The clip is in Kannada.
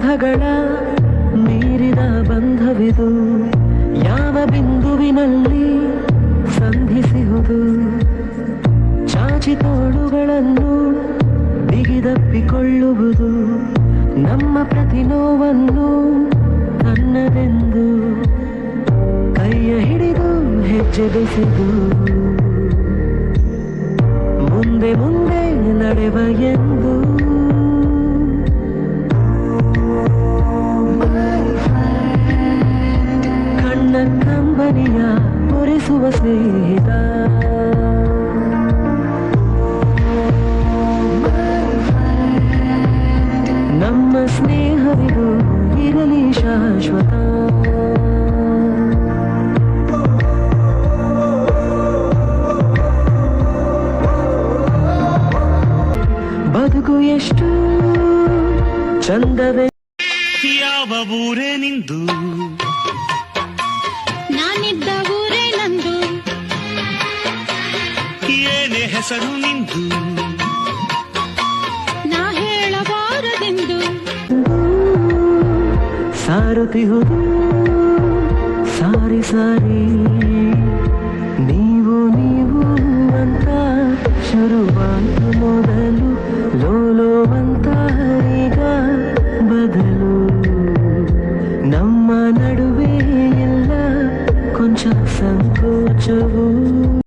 ಸ್ನೇಹಗಳ ಮೀರಿದ ಬಂಧವಿದು, ಯಾವ ಬಿಂದುವಿನಲ್ಲಿ ಸಂಧಿಸುವುದು. ಚಾಚಿ ತೋಳುಗಳನ್ನು ಬಿಗಿದಪ್ಪಿಕೊಳ್ಳುವುದು, ನಮ್ಮ ಪ್ರತಿ ನೋವನ್ನು ತನ್ನದೆಂದು ಕೈಯ ಹಿಡಿದು ಹೆಜ್ಜೆ ಬೆಸೆದು ಮುಂದೆ ಮುಂದೆ ನಡೆವ ಎಂದು. ಕಣ್ಣ ಕಂಬನಿಯ ಒರೆಸುವ ಸ್ನೇಹಿತ, ನಮ್ಮ ಸ್ನೇಹವಿದು ಇರಲಿ ಶಾಶ್ವತ. ಬದುಕು ಎಷ್ಟು ಚಂದವೇ. ಯಾವ ಊರೇ ನಿಂದು, ನಾನಿದ್ದ ಊರೇ ನಂದು. ಏನೇ ಹೆಸರು ನಿಂದು, ನಾ ಹೇಳಬಾರದೆಂದು. ಸಾರುತ್ತಿಹುದು ಸಾರಿ ಸಾರಿ, ನೀವು ನೀವು ಅಂತ ಶುರುವಾದ ಮೊದಲು ಲೋ